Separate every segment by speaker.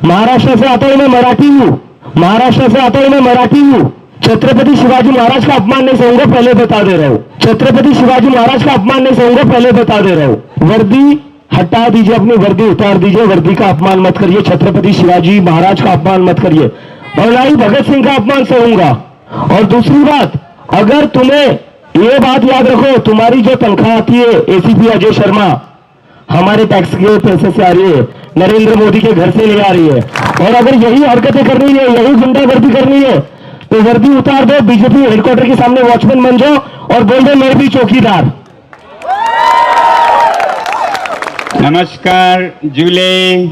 Speaker 1: महाराष्ट्र से आता हूं, मैं मराठी हूं। महाराष्ट्र से आता हूं, मैं मराठी हूं। छत्रपति शिवाजी महाराज का अपमान नहीं सहूंगा, पहले बता दे रहा हूं। छत्रपति शिवाजी महाराज का अपमान नहीं सहूंगा, पहले बता दे रहा हूं। वर्दी हटा दीजिए, अपनी वर्दी उतार दीजिए, वर्दी का अपमान मत करिए, छत्रपति शिवाजी महाराज का अपमान मत करिए, और ना ही भगत सिंह का अपमान सहूंगा। और दूसरी बात, अगर तुम्हें ये बात याद रखो, तुम्हारी जो तनख्वाह आती है एसीपी अजय शर्मा हमारे टैक्स के पैसे से आ रही है, नरेंद्र मोदी के घर से ले आ रही है, और अगर यही हरकतें करनी है, यही गुंडागर्दी करनी है, तो वर्दी उतार दो, बीजेपी हेडक्वार्टर के सामने वॉचमैन बन जाओ और बोल दो मैं भी चौकीदार।
Speaker 2: नमस्कार जुले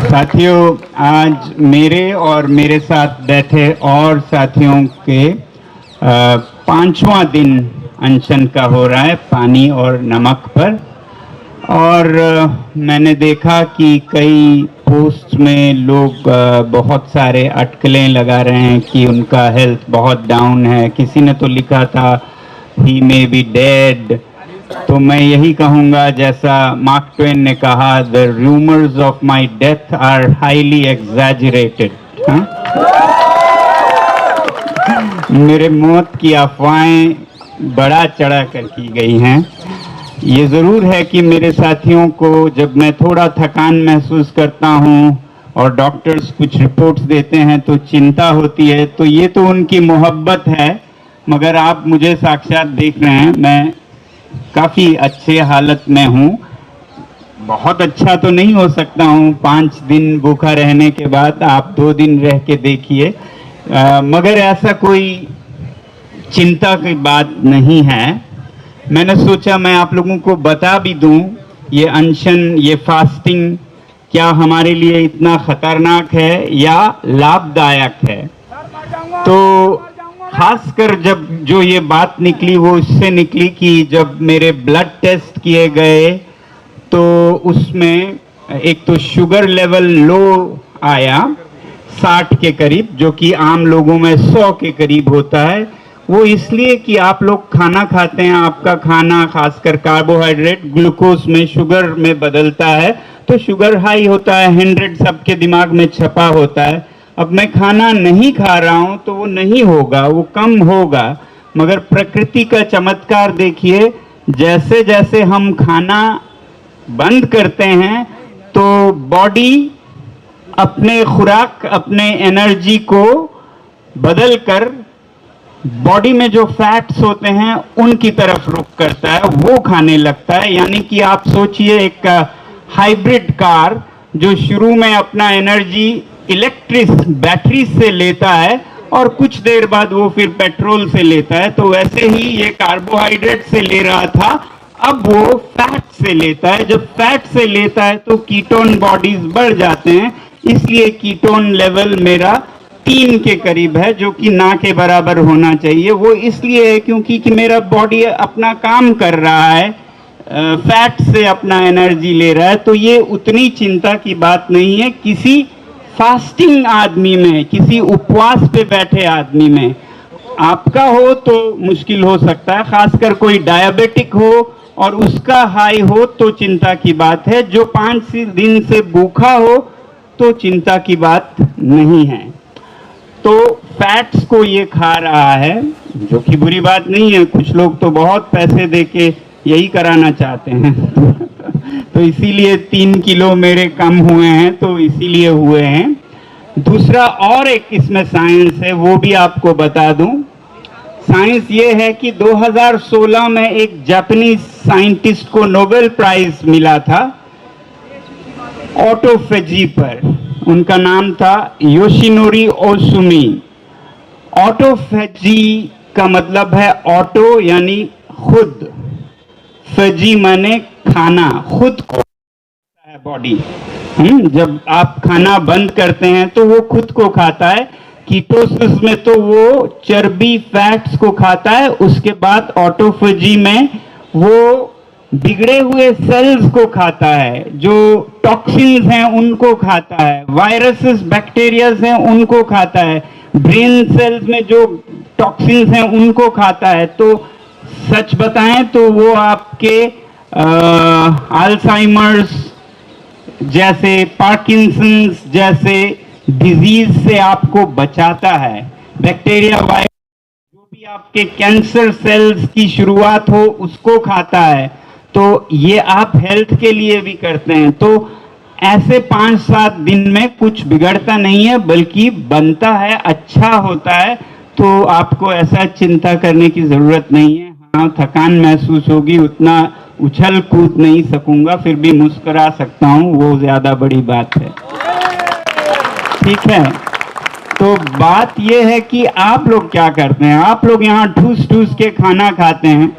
Speaker 2: साथियों, आज मेरे और मेरे साथ बैठे और साथियों के 5वां दिन अनशन का हो रहा है पानी और नमक पर। और मैंने देखा कि कई पोस्ट में लोग बहुत सारे अटकलें लगा रहे हैं कि उनका हेल्थ बहुत डाउन है। किसी ने तो लिखा था ही मे बी डेड। तो मैं यही कहूँगा जैसा मार्क ट्वेन ने कहा, the rumours of my death are highly exaggerated. मेरे मौत की अफवाहें बढ़ा चढ़ा कर की गई हैं। ये ज़रूर है कि मेरे साथियों को जब मैं थोड़ा थकान महसूस करता हूँ और डॉक्टर्स कुछ रिपोर्ट्स देते हैं तो चिंता होती है, तो ये तो उनकी मोहब्बत है। मगर आप मुझे साक्षात देख रहे हैं, मैं काफ़ी अच्छे हालत में हूँ। बहुत अच्छा तो नहीं हो सकता हूँ 5 दिन भूखा रहने के बाद, आप 2 दिन रह के देखिए। मगर ऐसा कोई चिंता की बात नहीं है। मैंने सोचा मैं आप लोगों को बता भी दूं, ये अनशन, ये फास्टिंग क्या हमारे लिए इतना खतरनाक है या लाभदायक है। तो खासकर जब जो ये बात निकली वो इससे निकली कि जब मेरे ब्लड टेस्ट किए गए तो उसमें एक तो शुगर लेवल लो आया 60 के करीब, जो कि आम लोगों में 100 के करीब होता है। वो इसलिए कि आप लोग खाना खाते हैं, आपका खाना खासकर कार्बोहाइड्रेट ग्लूकोज में शुगर में बदलता है, तो शुगर हाई होता है, 100 सबके दिमाग में छपा होता है। अब मैं खाना नहीं खा रहा हूं तो वो नहीं होगा, वो कम होगा। मगर प्रकृति का चमत्कार देखिए, जैसे जैसे हम खाना बंद करते हैं तो बॉडी अपने खुराक, अपने एनर्जी को बदल कर बॉडी में जो फैट्स होते हैं उनकी तरफ रुख करता है, वो खाने लगता है। यानी कि आप सोचिए एक हाइब्रिड कार जो शुरू में अपना एनर्जी इलेक्ट्रिक बैटरी से लेता है और कुछ देर बाद वो फिर पेट्रोल से लेता है, तो वैसे ही ये कार्बोहाइड्रेट से ले रहा था, अब वो फैट से लेता है। जब फैट से लेता है तो कीटोन बॉडीज बढ़ जाते हैं, इसलिए कीटोन लेवल मेरा 3 के करीब है, जो कि ना के बराबर होना चाहिए। वो इसलिए है क्योंकि कि मेरा बॉडी अपना काम कर रहा है, फैट से अपना एनर्जी ले रहा है। तो ये उतनी चिंता की बात नहीं है किसी फास्टिंग आदमी में, किसी उपवास पे बैठे आदमी में। आपका हो तो मुश्किल हो सकता है, खासकर कोई डायबिटिक हो और उसका हाई हो तो चिंता की बात है। जो 5 दिन से भूखा हो तो चिंता की बात नहीं है। तो फैट्स को ये खा रहा है, जो कि बुरी बात नहीं है। कुछ लोग तो बहुत पैसे देके यही कराना चाहते हैं तो इसीलिए 3 किलो मेरे कम हुए हैं, तो इसीलिए हुए हैं। दूसरा और एक इसमें साइंस है, वो भी आपको बता दूं। साइंस ये है कि 2016 में एक जापानीज साइंटिस्ट को नोबेल प्राइज मिला था ऑटोफेजी पर। उनका नाम था योशिनोरी ओसुमी। ऑटोफेजी का मतलब है ऑटो यानी खुद, फेजी माने खाना, खुद को है बॉडी। जब आप खाना बंद करते हैं तो वो खुद को खाता है। कीटोसिस में तो वो चर्बी फैट्स को खाता है, उसके बाद ऑटोफेजी में वो बिगड़े हुए सेल्स को खाता है, जो टॉक्सिन्स हैं उनको खाता है, वायरसेस बैक्टीरियाज हैं उनको खाता है, ब्रेन सेल्स में जो टॉक्सिन्स हैं उनको खाता है। तो सच बताएं तो वो आपके अल्जाइमर्स, जैसे पार्किंसंस जैसे डिजीज से आपको बचाता है। बैक्टीरिया वायरस जो भी आपके कैंसर सेल्स की शुरुआत हो उसको खाता है, तो ये आप हेल्थ के लिए भी करते हैं। तो ऐसे 5-7 दिन में कुछ बिगड़ता नहीं है, बल्कि बनता है, अच्छा होता है। तो आपको ऐसा चिंता करने की जरूरत नहीं है। हाँ, थकान महसूस होगी, उतना उछल कूद नहीं सकूंगा, फिर भी मुस्कुरा सकता हूँ, वो ज्यादा बड़ी बात है। ठीक है, तो बात यह है कि आप लोग क्या करते हैं। आप लोग यहाँ ठूस ठूस के खाना खाते हैं,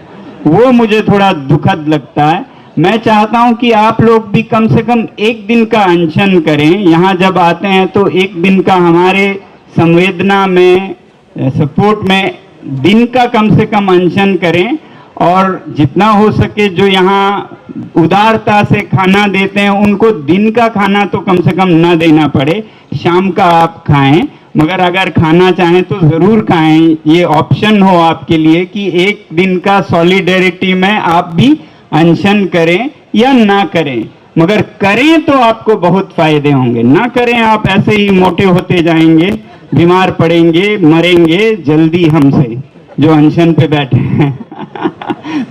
Speaker 2: वो मुझे थोड़ा दुखद लगता है। मैं चाहता हूं कि आप लोग भी कम से कम एक दिन का अनशन करें। यहाँ जब आते हैं तो एक दिन का हमारे संवेदना में, सपोर्ट में दिन का कम से कम अनशन करें, और जितना हो सके जो यहाँ उदारता से खाना देते हैं उनको दिन का खाना तो कम से कम न देना पड़े, शाम का आप खाएं। मगर अगर खाना चाहें तो जरूर खाएं, ये ऑप्शन हो आपके लिए कि एक दिन का सॉलिडेरिटी में आप भी अनशन करें या ना करें। मगर करें तो आपको बहुत फायदे होंगे, ना करें आप ऐसे ही मोटे होते जाएंगे, बीमार पड़ेंगे, मरेंगे जल्दी हमसे जो अनशन पे बैठे हैं।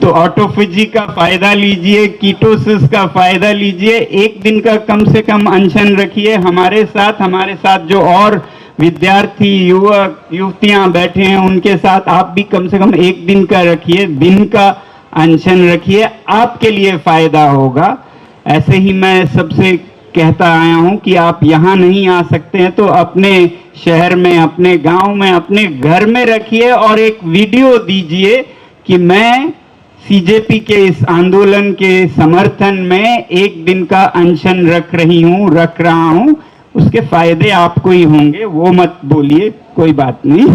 Speaker 2: तो ऑटोफेजी का फायदा लीजिए, कीटोसिस का फायदा लीजिए, एक दिन का कम से कम अनशन रखिए। हमारे साथ जो और विद्यार्थी युवक युवतियां बैठे हैं उनके साथ आप भी कम से कम एक दिन का रखिए, दिन का अनशन रखिए, आपके लिए फायदा होगा। ऐसे ही मैं सबसे कहता आया हूं कि आप यहाँ नहीं आ सकते हैं तो अपने शहर में, अपने गांव में, अपने घर में रखिए और एक वीडियो दीजिए कि मैं सीजेपी के इस आंदोलन के समर्थन में एक दिन का अनशन रख रहा हूं। उसके फायदे आपको ही होंगे, वो मत बोलिए, कोई बात नहीं।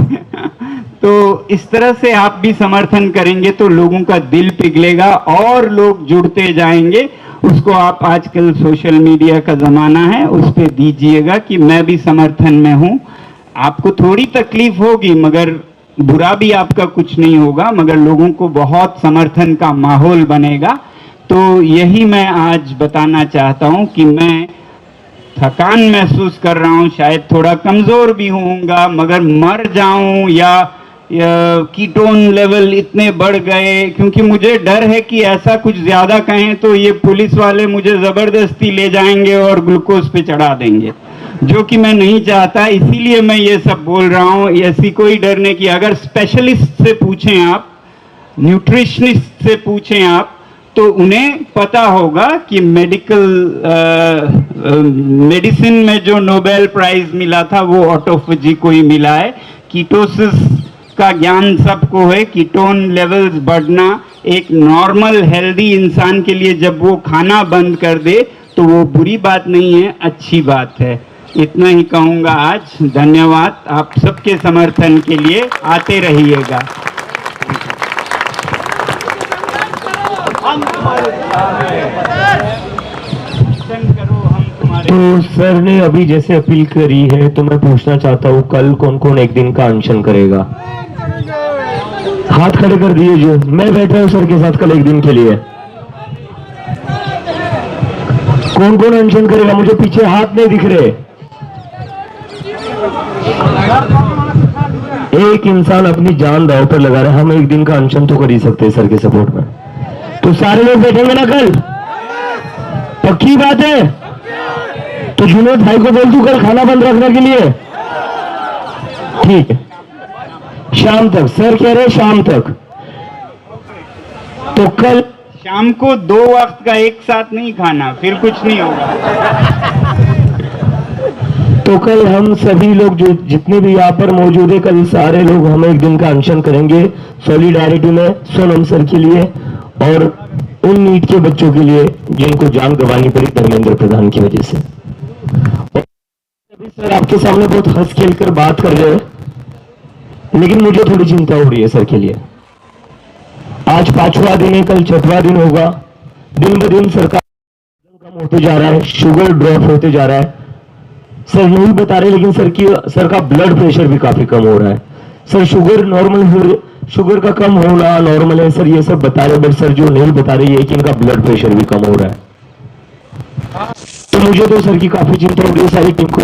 Speaker 2: तो इस तरह से आप भी समर्थन करेंगे तो लोगों का दिल पिघलेगा और लोग जुड़ते जाएंगे। उसको आप, आजकल सोशल मीडिया का जमाना है, उस पे दीजिएगा कि मैं भी समर्थन में हूं। आपको थोड़ी तकलीफ होगी मगर बुरा भी आपका कुछ नहीं होगा, मगर लोगों को बहुत समर्थन का माहौल बनेगा। तो यही मैं आज बताना चाहता हूं कि मैं थकान महसूस कर रहा हूं, शायद थोड़ा कमजोर भी होऊंगा, मगर मर जाऊं या कीटोन लेवल इतने बढ़ गए, क्योंकि मुझे डर है कि ऐसा कुछ ज्यादा कहें तो ये पुलिस वाले मुझे जबरदस्ती ले जाएंगे और ग्लूकोज पे चढ़ा देंगे, जो कि मैं नहीं चाहता। इसीलिए मैं ये सब बोल रहा हूं, ऐसी कोई डरने की। अगर स्पेशलिस्ट से पूछें आप, न्यूट्रिशनिस्ट से पूछें आप, तो उन्हें पता होगा कि मेडिसिन में जो नोबेल प्राइज मिला था वो ऑटोफेजी को ही मिला है। कीटोसिस का ज्ञान सबको है, कीटोन लेवल्स बढ़ना एक नॉर्मल हेल्दी इंसान के लिए जब वो खाना बंद कर दे तो वो बुरी बात नहीं है, अच्छी बात है। इतना ही कहूंगा आज। धन्यवाद आप सबके समर्थन के लिए, आते रहिएगा।
Speaker 1: तो सर ने अभी जैसे अपील करी है तो मैं पूछना चाहता हूँ कल कौन कौन एक दिन का अनशन करेगा? हाथ खड़े कर दिए जो। मैं बैठा हूँ सर के साथ कल एक दिन के लिए। कौन कौन अनशन करेगा? मुझे पीछे हाथ नहीं दिख रहे। एक इंसान अपनी जान दांव पर लगा रहा है, हम एक दिन का अनशन तो कर ही सकते हैं सर के सपोर्ट में। तो सारे लोग बैठेंगे ना कल? पक्की बात है? तो जुनेद भाई को बोल दूं कल खाना बंद रखने के लिए? ठीक है, शाम तक। सर कह रहे शाम तक, तो कल
Speaker 2: शाम को 2 वक्त का एक साथ नहीं खाना, फिर कुछ नहीं होगा।
Speaker 1: तो कल हम सभी लोग जो जितने भी यहाँ पर मौजूद है, कल सारे लोग हम एक दिन का अनशन करेंगे सॉलिडारिटी में सोनम सर के लिए और उन नीट के बच्चों के लिए जिनको जान गंवानी पड़ी धर्मेंद्र प्रधान की वजह से। सर आपके सामने बहुत हंस खेल कर बात कर रहे हैं, लेकिन मुझे थोड़ी चिंता हो रही है सर के लिए। आज 5वां दिन है, कल 6वां दिन होगा। दिन ब दिन सरकार कम होते जा रहा है, शुगर ड्रॉप होते जा रहा है। सर यही बता रहे, लेकिन सर का ब्लड प्रेशर भी काफी कम हो रहा है। सर शुगर का कम होना नॉर्मल है सर, ये सब बता रहे, बट सर जो नहीं बता रहे ये कि इनका ब्लड प्रेशर भी कम हो रहा है। तो मुझे तो सर की काफी चिंता हो रही है सारी टीम को,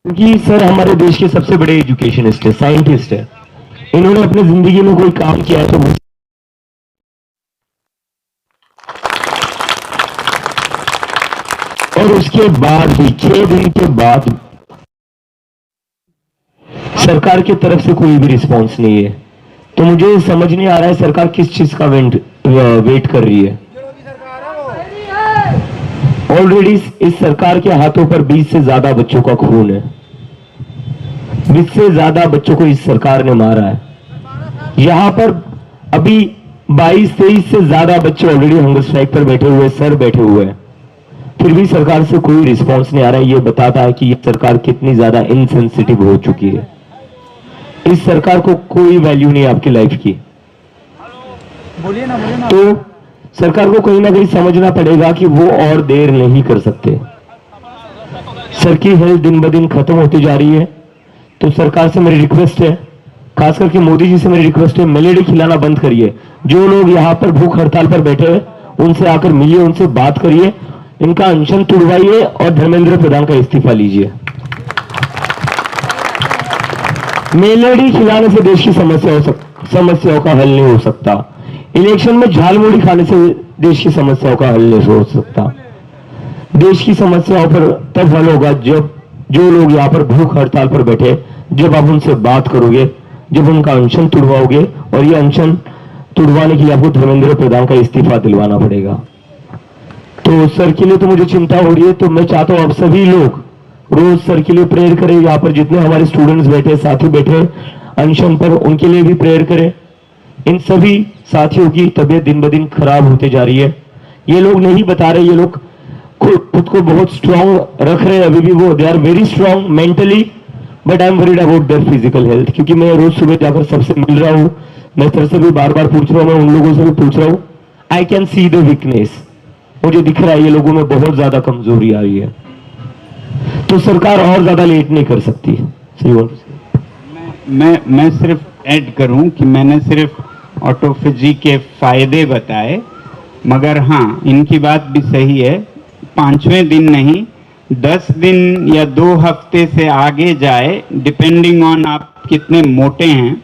Speaker 1: क्योंकि सर हमारे देश के सबसे बड़े एजुकेशनिस्ट है, साइंटिस्ट है। इन्होंने अपनी जिंदगी में कोई काम किया है तो और उसके बाद भी 6 दिन के बाद सरकार की तरफ से कोई भी रिस्पांस नहीं है। तो मुझे समझ नहीं आ रहा है सरकार किस चीज का वेट कर रही है। ऑलरेडी इस सरकार के हाथों पर 20 से ज्यादा बच्चों का खून है, 20 से ज्यादा बच्चों को इस सरकार ने मारा है। यहां पर अभी 22-23 से ज्यादा बच्चे ऑलरेडी हंगर स्ट्राइक पर बैठे हुए, सर बैठे हुए हैं, फिर भी सरकार से कोई रिस्पांस नहीं आ रहा है। ये बताता है कि ये सरकार कितनी ज्यादा इनसेंसिटिव हो चुकी है। इस सरकार को कोई वैल्यू नहीं आपकी लाइफ की।
Speaker 3: बोलिए ना।
Speaker 1: तो सरकार को कहीं ना कहीं समझना पड़ेगा कि वो और देर नहीं कर सकते। सर की हेल्थ दिन ब दिन खत्म होती जा रही है। तो सरकार से मेरी रिक्वेस्ट है, खास करके मोदी जी से मेरी रिक्वेस्ट है, मेलेडी खिलाना बंद करिए। जो लोग यहाँ पर भूख हड़ताल पर बैठे हैं उनसे आकर मिलिए, उनसे बात करिए, इनका अनशन तुड़वाइए और धर्मेंद्र प्रधान का इस्तीफा लीजिए। मेलेडी खिलाने से देश की समस्याओं का हल नहीं हो सकता। इलेक्शन में झालमुड़ी खाने से देश की समस्याओं का हल नहीं हो सकता। देश की समस्याओं पर तब हल होगा जब जो लोग यहाँ पर भूख हड़ताल पर बैठे, जब आप उनसे बात करोगे, जब उनका अनशन तुड़वाओगे, और ये अनशन तुड़वाने के लिए आपको धर्मेंद्र प्रधान का इस्तीफा दिलवाना पड़ेगा। तो सर के लिए तो मुझे चिंता हो रही है। तो मैं चाहता हूं आप सभी लोग रोज सर के लिए प्रेयर करें। यहाँ पर जितने हमारे स्टूडेंट्स बैठे, साथी बैठे अनशन पर, उनके लिए भी प्रेयर करें। इन सभी साथियों की तबीयत दिन ब दिन खराब होते जा रही है। ये लोग नहीं बता रहे, ये लोग खुद को बहुत स्ट्रांग रख रहे हैं अभी भी, वो they are very strong mentally, but I am worried about their physical health. क्योंकि मैं रोज सुबह जाकर सबसे मिल रहा हूँ, मैं सर से भी बार बार पूछ रहा हूँ, मैं उन लोगों से भी पूछ रहा हूँ। I can see the weakness, मुझे दिख रहा है ये लोगों में बहुत ज्यादा कमजोरी आ रही है। तो सरकार और ज्यादा लेट नहीं कर सकती।
Speaker 2: मैं सिर्फ ऐड करूं कि मैंने सिर्फ ऑटोफेजी के फायदे बताए, मगर हाँ इनकी बात भी सही है। 5वें दिन नहीं, 10 दिन या 2 हफ्ते से आगे जाए, डिपेंडिंग ऑन आप कितने मोटे हैं,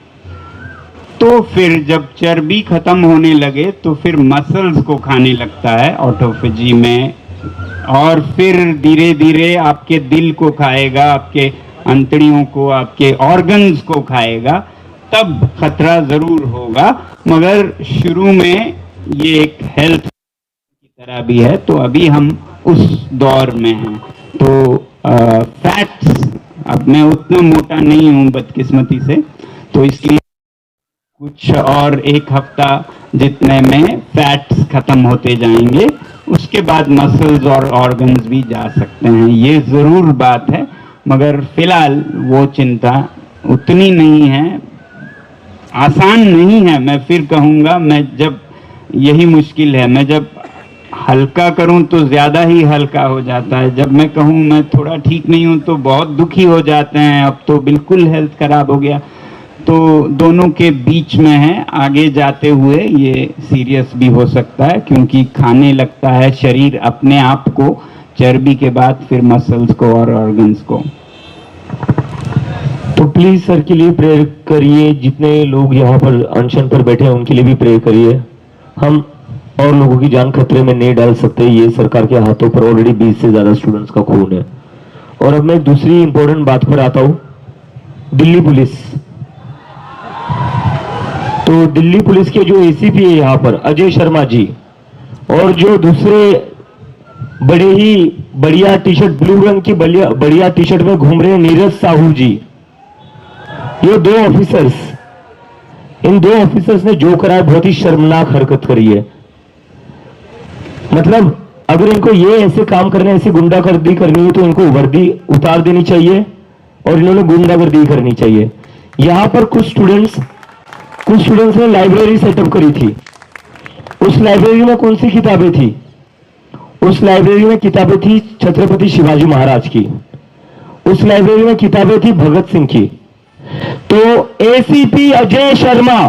Speaker 2: तो फिर जब चर्बी खत्म होने लगे तो फिर मसल्स को खाने लगता है ऑटोफेजी में, और फिर धीरे धीरे आपके दिल को खाएगा, आपके अंतड़ियों को, आपके ऑर्गन्स को खाएगा। तब खतरा जरूर होगा, मगर शुरू में ये एक हेल्थ की तरह भी है। तो अभी हम उस दौर में हैं। तो फैट्स, अब मैं उतना मोटा नहीं हूं बदकिस्मती से, तो इसलिए कुछ और 1 हफ्ता जितने में फैट्स खत्म होते जाएंगे, उसके बाद मसल्स और ऑर्गन्स भी जा सकते हैं। ये जरूर बात है, मगर फिलहाल वो चिंता उतनी नहीं है, आसान नहीं है। मैं फिर कहूँगा, मैं जब यही मुश्किल है, मैं जब हल्का करूं तो ज्यादा ही हल्का हो जाता है, जब मैं कहूं मैं थोड़ा ठीक नहीं हूं तो बहुत दुखी हो जाते हैं। अब तो बिल्कुल हेल्थ खराब हो गया। तो दोनों के बीच में है, आगे जाते हुए ये सीरियस भी हो सकता है, क्योंकि खाने लगता है शरीर अपने आप को, चर्बी के बाद फिर मसल्स को और ऑर्गन्स को।
Speaker 1: तो प्लीज सर के लिए प्रेयर करिए। जितने लोग यहाँ पर अनशन पर बैठे हैं उनके लिए भी प्रेयर करिए। हम और लोगों की जान खतरे में नहीं डाल सकते। ये सरकार के हाथों पर ऑलरेडी 20 से ज्यादा स्टूडेंट्स का खून है। और अब मैं दूसरी इंपॉर्टेंट बात पर आता हूं, दिल्ली पुलिस। तो दिल्ली पुलिस के जो एसीपी है यहाँ पर अजय शर्मा जी, और जो दूसरे बड़े ही बढ़िया टी शर्ट, ब्लू रंग की बढ़िया टी शर्ट में घूम रहे हैं नीरज साहू जी, ये 2 ऑफिसर्स, इन 2 ऑफिसर्स ने जो करा है बहुत ही शर्मनाक हरकत करी है। मतलब अगर इनको ये ऐसे काम करने, ऐसी गुंडागर्दी करनी है तो इनको वर्दी उतार देनी चाहिए और इन्होंने गुंडागर्दी करनी चाहिए। यहां पर कुछ स्टूडेंट्स ने लाइब्रेरी सेटअप करी थी। उस लाइब्रेरी में कौन सी किताबें थी? उस लाइब्रेरी में किताबें थी छत्रपति शिवाजी महाराज की, उस लाइब्रेरी में किताबें थी भगत सिंह की। तो एसीपी अजय शर्मा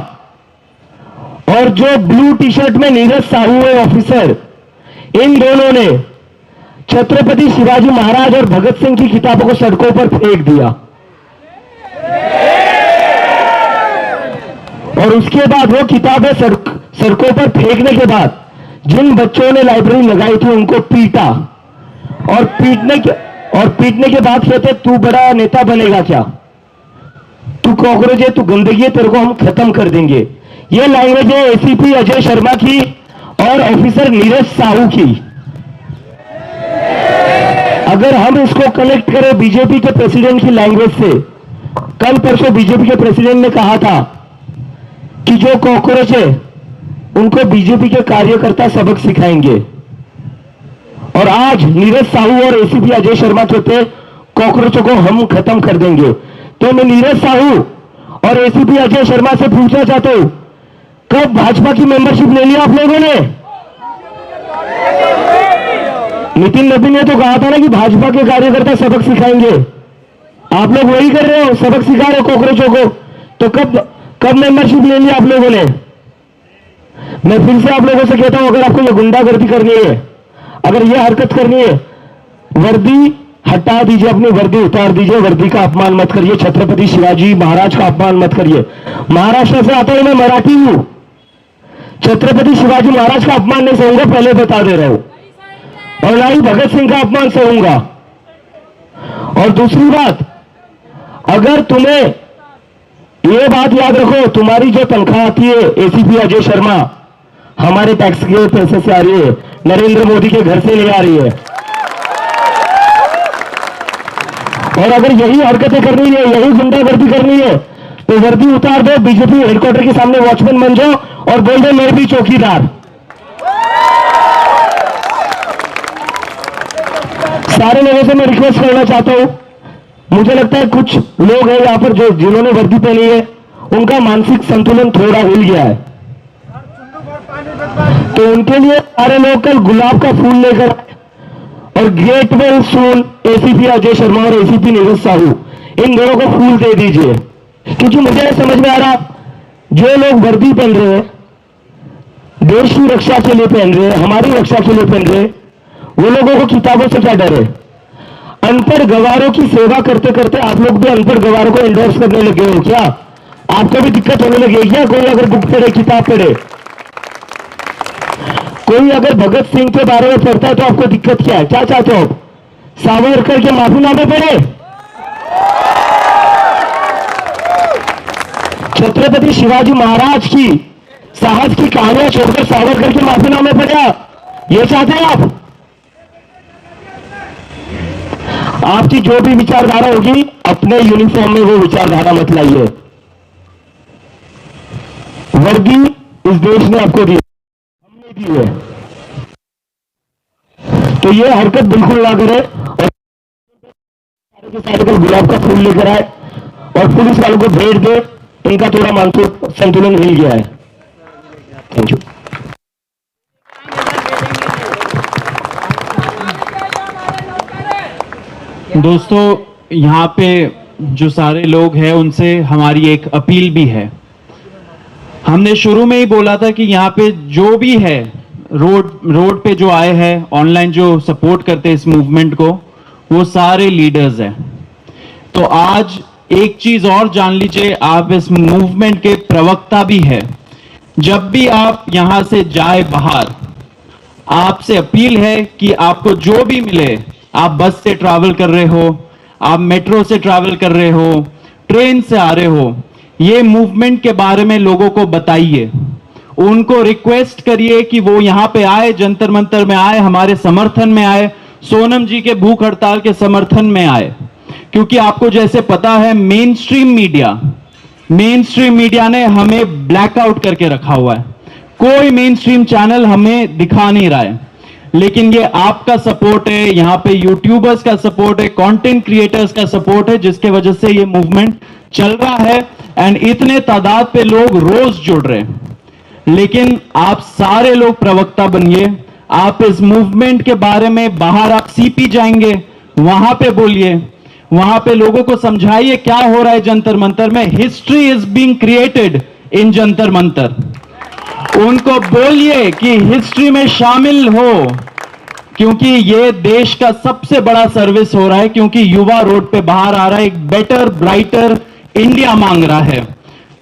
Speaker 1: और जो ब्लू टी शर्ट में नीरज साहू है ऑफिसर, इन दोनों ने छत्रपति शिवाजी महाराज और भगत सिंह की किताबों को सड़कों पर फेंक दिया। और उसके बाद वो किताबें सड़कों पर फेंकने के बाद जिन बच्चों ने लाइब्रेरी लगाई थी उनको पीटा, और पीटने के बाद कहते तू बड़ा नेता बनेगा क्या, तू कॉकरोच है, तू गंदगी है, तेरे को हम खत्म कर देंगे। ये लैंग्वेज है एसीपी अजय शर्मा की और ऑफिसर नीरज साहू की। अगर हम इसको कनेक्ट करें बीजेपी के प्रेसिडेंट की लैंग्वेज से, कल परसों बीजेपी के प्रेसिडेंट ने कहा था कि जो कॉकरोच है उनको बीजेपी के कार्यकर्ता सबक सिखाएंगे, और आज नीरज साहू और एसीपी अजय शर्मा कहते कॉकरोचों को हम खत्म कर देंगे। तो मैं नीरज साहू और एसीपी अजय शर्मा से पूछना चाहता हूं, कब भाजपा की मेंबरशिप ले लिया आप लोगों ने? नितिन नबी ने तो कहा था ना कि भाजपा के कार्यकर्ता सबक सिखाएंगे, आप लोग वही कर रहे हो, सबक सिखा रहे हो कॉकरोचों को। तो कब मेंबरशिप ले लिया आप लोगों ने? मैं फिर से आप लोगों से कहता हूं, अगर आपको ये गुंडागर्दी करनी है, अगर ये हरकत करनी है, वर्दी हटा दीजिए, अपनी वर्दी उतार दीजिए, वर्दी का अपमान मत करिए, छत्रपति शिवाजी महाराज का अपमान मत करिए। महाराष्ट्र से आता हूं, मैं मराठी हूं, छत्रपति शिवाजी महाराज का अपमान नहीं सहूंगा, पहले बता दे रहा हूं, और ना ही भगत सिंह का अपमान सहूंगा। और दूसरी बात, अगर तुम्हें ये बात याद रखो, तुम्हारी जो तनख्वाह आती है एसीपी अजय शर्मा हमारे टैक्स के पैसे से आ रही है, नरेंद्र मोदी के घर से ले आ रही है। और अगर यही हरकतें करनी है, यही गुंडागर्दी करनी है, तो वर्दी उतार दो, बीजेपी हेडक्वार्टर के सामने वॉचमैन बन जाओ और बोल दो मैं भी चौकीदार। सारे लोगों से मैं रिक्वेस्ट करना चाहता हूं, मुझे लगता है कुछ लोग हैं यहां पर जो जिन्होंने वर्दी पहनी है उनका मानसिक संतुलन थोड़ा हिल गया है, तो उनके लिए सारे लोग कल गुलाब का फूल लेकर और get well soon ACP Ajay Sharma और एसीपी नीरज साहू, इन दोनों को फूल दे दीजिए। क्योंकि मुझे नहीं समझ में आ रहा, जो लोग वर्दी पहन रहे हैं, देश की रक्षा के लिए पहन रहे हैं, हमारी रक्षा के लिए पहन रहे हैं, वो लोगों को किताबों से क्या डर है? अनपढ़ गवारों की सेवा करते करते आप लोग भी अनपढ़ गवारों को एंडोर्स करने लगे हो क्या? आपको भी दिक्कत होने लगी क्या? कोई अगर बुक पढ़े, किताब पढ़े, कोई अगर भगत सिंह के बारे में पढ़ता है तो आपको दिक्कत क्या है? क्या चाहते हो आप? सावरकर के माफीनामे पढ़े? छत्रपति शिवाजी महाराज की साहस की कहानियां छोड़कर सावरकर के माफीनामे पढ़े? ये चाहते हैं आप? आपकी जो भी विचारधारा होगी अपने यूनिफॉर्म में वो विचारधारा मत लाइए। वर्दी इस देश ने आपको दी, हमने दी है, तो ये हरकत बिल्कुल ना करें और सारे को गुलाब का फूल लेकर आए और पुलिस वालों को भेंट दे। इनका थोड़ा मानसिक संतुलन हिल गया है। Thank you.
Speaker 4: दोस्तों, यहाँ पे जो सारे लोग हैं उनसे हमारी एक अपील भी है। हमने शुरू में ही बोला था कि यहाँ पे जो भी है रोड पे जो आए हैं, ऑनलाइन जो सपोर्ट करते हैं इस मूवमेंट को, वो सारे लीडर्स हैं। तो आज एक चीज और जान लीजिए, आप इस मूवमेंट के प्रवक्ता भी हैं। जब भी आप यहाँ से जाए बाहर, आपसे अपील है कि आपको जो भी मिले, आप बस से ट्रैवल कर रहे हो, आप मेट्रो से ट्रैवल कर रहे हो, ट्रेन से आ रहे हो, ये मूवमेंट के बारे में लोगों को बताइए। उनको रिक्वेस्ट करिए कि वो यहाँ पे आए, जंतर मंतर में आए, हमारे समर्थन में आए, सोनम जी के भूख हड़ताल के समर्थन में आए। क्योंकि आपको जैसे पता है, मेन स्ट्रीम मीडिया ने हमें ब्लैकआउट करके रखा हुआ है। कोई मेन स्ट्रीम चैनल हमें दिखा नहीं रहा है। लेकिन ये आपका सपोर्ट है, यहाँ पे यूट्यूबर्स का सपोर्ट है, कंटेंट क्रिएटर्स का सपोर्ट है, जिसके वजह से ये मूवमेंट चल रहा है एंड इतने तादाद पे लोग रोज जुड़ रहे हैं। लेकिन आप सारे लोग प्रवक्ता बनिए। आप इस मूवमेंट के बारे में बाहर आप सीपी जाएंगे, वहां पे बोलिए, वहां पे लोगों को समझाइए क्या हो रहा है जंतर मंतर में। History is being created in Jantar Mantar. उनको बोलिए कि हिस्ट्री में शामिल हो, क्योंकि ये देश का सबसे बड़ा सर्विस हो रहा है, क्योंकि युवा रोड पे बाहर आ रहा है, एक बेटर ब्राइटर इंडिया मांग रहा है।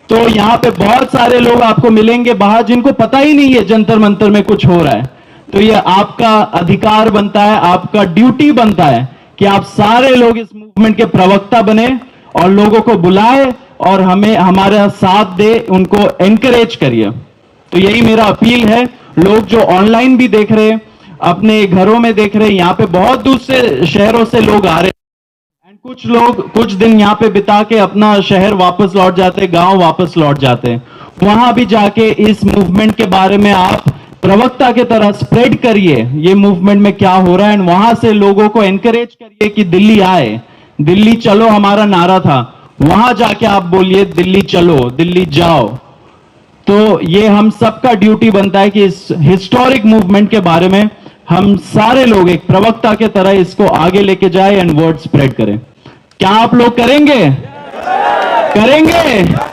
Speaker 4: तो यहां पे बहुत सारे लोग आपको मिलेंगे बाहर जिनको पता ही नहीं है जंतर मंतर में कुछ हो रहा है। तो ये आपका अधिकार बनता है, आपका ड्यूटी बनता है कि आप सारे लोग इस मूवमेंट के प्रवक्ता बने और लोगों को बुलाए और हमें हमारा साथ दे, उनको एनकरेज करिए। तो यही मेरा अपील है। लोग जो ऑनलाइन भी देख रहे हैं, अपने घरों में देख रहे हैं, यहाँ पे बहुत दूसरे शहरों से लोग आ रहे हैं एंड कुछ लोग कुछ दिन यहाँ पे बिता के अपना शहर वापस लौट जाते हैं, गांव वापस लौट जाते हैं। वहां भी जाके इस मूवमेंट के बारे में आप प्रवक्ता के तरह स्प्रेड करिए, ये मूवमेंट में क्या हो रहा है, एंड वहां से लोगों को एनकरेज करिए कि दिल्ली आए, दिल्ली चलो हमारा नारा था। वहां जाके आप बोलिए दिल्ली चलो, दिल्ली जाओ। तो ये हम सबका ड्यूटी बनता है कि इस हिस्टोरिक मूवमेंट के बारे में हम सारे लोग एक प्रवक्ता के तरह इसको आगे लेके जाए एंड वर्ड स्प्रेड करें। क्या आप लोग करेंगे? करेंगे?